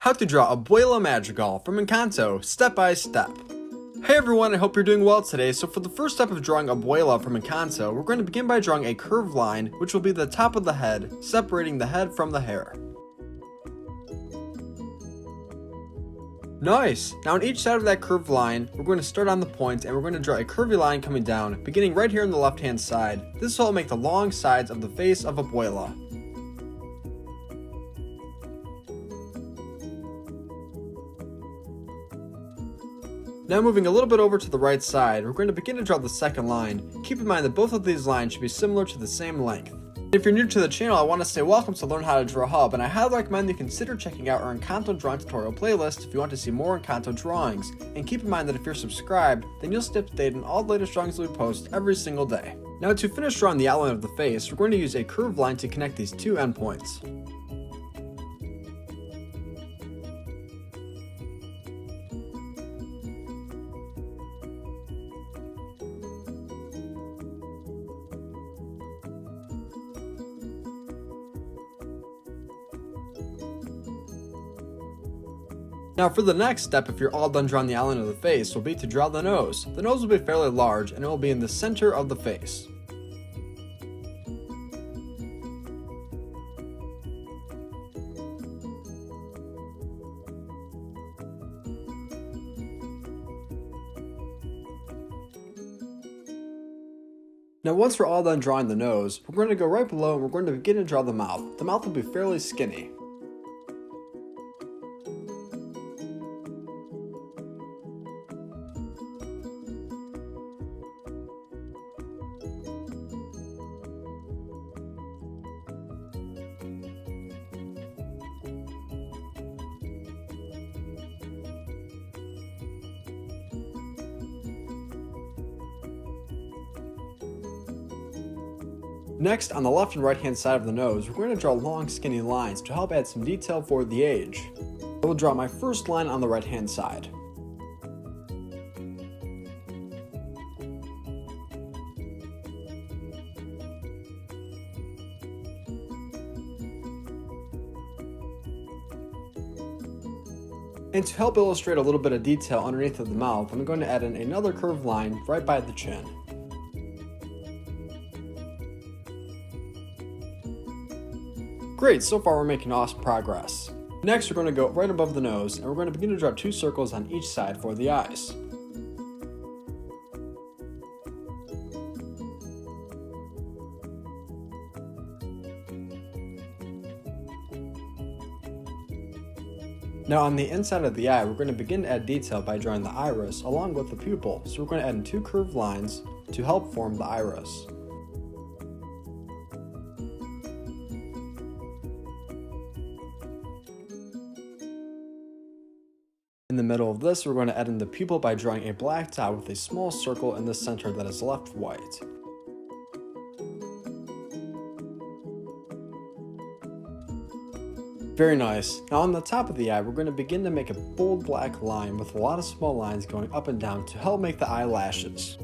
How to draw Abuela Madrigal from Encanto, step by step. Hey everyone, I hope you're doing well today. So for the first step of drawing Abuela from Encanto, we're going to begin by drawing a curved line, which will be the top of the head, separating the head from the hair. Nice! Now on each side of that curved line, we're going to start on the point and we're going to draw a curvy line coming down, beginning right here on the left hand side. This will make the long sides of the face of Abuela. Now moving a little bit over to the right side, we're going to begin to draw the second line. Keep in mind that both of these lines should be similar to the same length. If you're new to the channel, I want to say welcome to Learn How to Draw Hub, and I highly recommend you consider checking out our Encanto drawing tutorial playlist if you want to see more Encanto drawings. And keep in mind that if you're subscribed, then you'll stay up to date on all the latest drawings that we post every single day. Now to finish drawing the outline of the face, we're going to use a curved line to connect these two endpoints. Now for the next step, if you're all done drawing the outline of the face, will be to draw the nose. The nose will be fairly large and it will be in the center of the face. Now once we're all done drawing the nose, we're going to go right below and we're going to begin to draw the mouth. The mouth will be fairly skinny. Next, on the left and right hand side of the nose, we're going to draw long skinny lines to help add some detail for the age. I will draw my first line on the right hand side. And to help illustrate a little bit of detail underneath of the mouth, I'm going to add in another curved line right by the chin. Great, so far we're making awesome progress. Next we're going to go right above the nose and we're going to begin to draw two circles on each side for the eyes. Now on the inside of the eye, we're going to begin to add detail by drawing the iris along with the pupil. So we're going to add in two curved lines to help form the iris. In the middle of this, we're going to add in the pupil by drawing a black dot with a small circle in the center that is left white. Very nice. Now on the top of the eye, we're going to begin to make a bold black line with a lot of small lines going up and down to help make the eyelashes.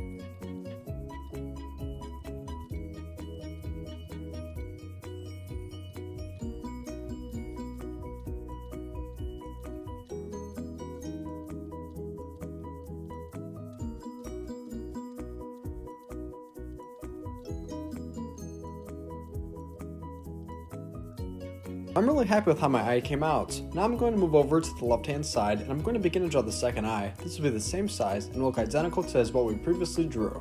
I'm really happy with how my eye came out. Now I'm going to move over to the left hand side and I'm going to begin to draw the second eye. This will be the same size and look identical to as what we previously drew.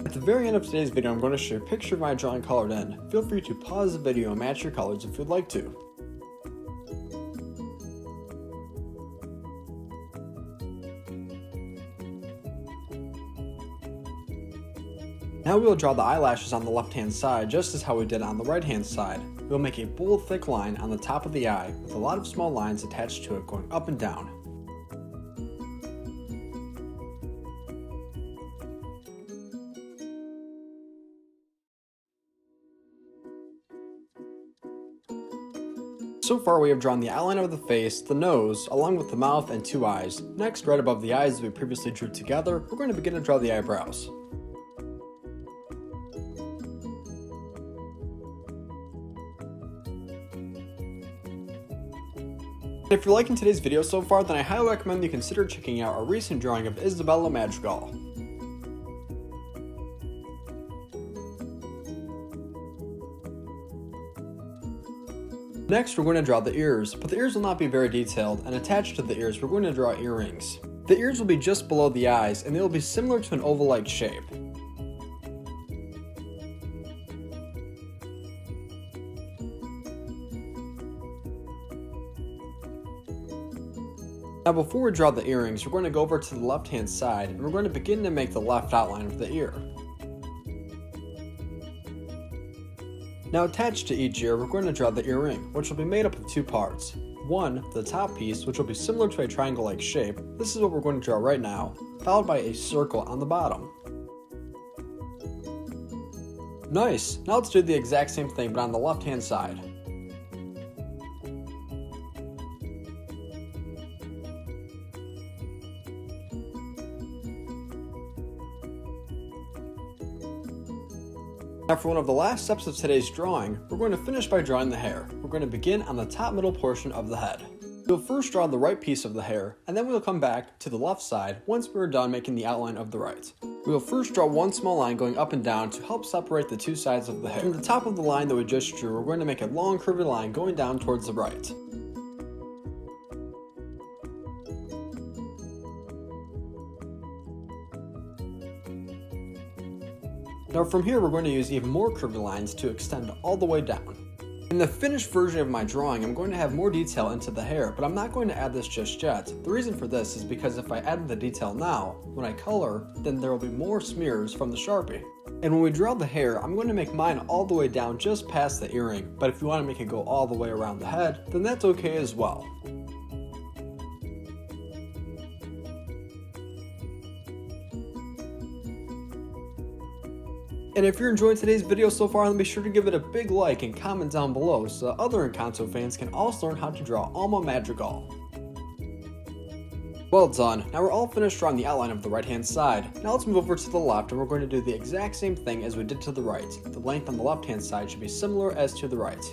At the very end of today's video, I'm going to show a picture of my drawing colored in. Feel free to pause the video and match your colors if you'd like to. Now we'll draw the eyelashes on the left hand side just as how we did on the right hand side. We'll make a bold thick line on the top of the eye with a lot of small lines attached to it going up and down. So far we have drawn the outline of the face, the nose, along with the mouth and 2 eyes. Next, right above the eyes we previously drew together, we're going to begin to draw the eyebrows. If you're liking today's video so far, then I highly recommend you consider checking out our recent drawing of Abuela Madrigal. Next, we're going to draw the ears, but the ears will not be very detailed, and attached to the ears we're going to draw earrings. The ears will be just below the eyes, and they will be similar to an oval-like shape. Now before we draw the earrings, we're going to go over to the left-hand side, and we're going to begin to make the left outline of the ear. Now attached to each ear, we're going to draw the earring, which will be made up of 2 parts. One, the top piece, which will be similar to a triangle-like shape. This is what we're going to draw right now, followed by a circle on the bottom. Nice! Now let's do the exact same thing, but on the left-hand side. Now for one of the last steps of today's drawing, we're going to finish by drawing the hair. We're going to begin on the top middle portion of the head. We'll first draw the right piece of the hair, and then we'll come back to the left side once we're done making the outline of the right. We will first draw one small line going up and down to help separate the 2 sides of the hair. From the top of the line that we just drew, we're going to make a long curvy line going down towards the right. Now from here we're going to use even more curvy lines to extend all the way down. In the finished version of my drawing, I'm going to have more detail into the hair, but I'm not going to add this just yet. The reason for this is because if I add the detail now, when I color, then there will be more smears from the Sharpie. And when we draw the hair, I'm going to make mine all the way down just past the earring, but if you want to make it go all the way around the head, then that's okay as well. And if you're enjoying today's video so far, then be sure to give it a big like and comment down below so that other Encanto fans can also learn how to draw Alma Madrigal. Well done, now we're all finished drawing the outline of the right hand side. Now let's move over to the left and we're going to do the exact same thing as we did to the right. The length on the left hand side should be similar as to the right.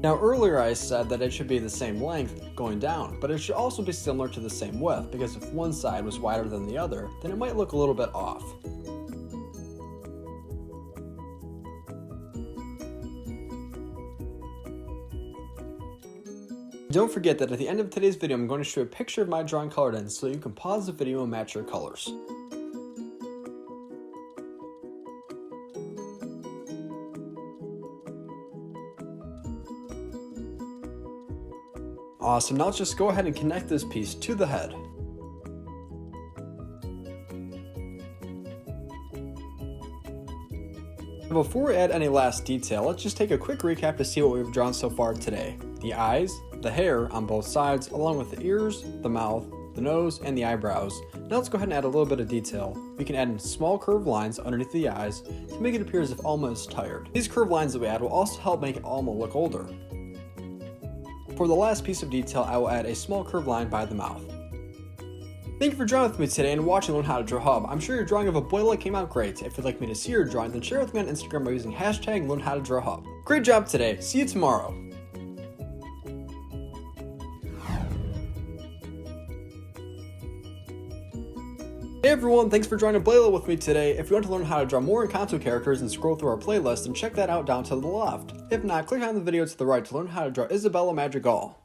Now earlier I said that it should be the same length going down, but it should also be similar to the same width, because if one side was wider than the other, then it might look a little bit off. Don't forget that at the end of today's video I'm going to show a picture of my drawing colored in so you can pause the video and match your colors. Awesome, now let's just go ahead and connect this piece to the head. Before we add any last detail, let's just take a quick recap to see what we've drawn so far today. The eyes, the hair on both sides, along with the ears, the mouth, the nose, and the eyebrows. Now let's go ahead and add a little bit of detail. We can add in small curved lines underneath the eyes to make it appear as if Alma is tired. These curved lines that we add will also help make Alma look older. For the last piece of detail, I will add a small curved line by the mouth. Thank you for drawing with me today and watching Learn How to Draw Hub. I'm sure your drawing of Abuela came out great. If you'd like me to see your drawing, then share it with me on Instagram by using hashtag Learn How to Draw Hub. Great job today. See you tomorrow. Hey everyone, thanks for drawing Abuela with me today. If you want to learn how to draw more Encanto characters and scroll through our playlist, then check that out down to the left. If not, click on the video to the right to learn how to draw Abuela Madrigal.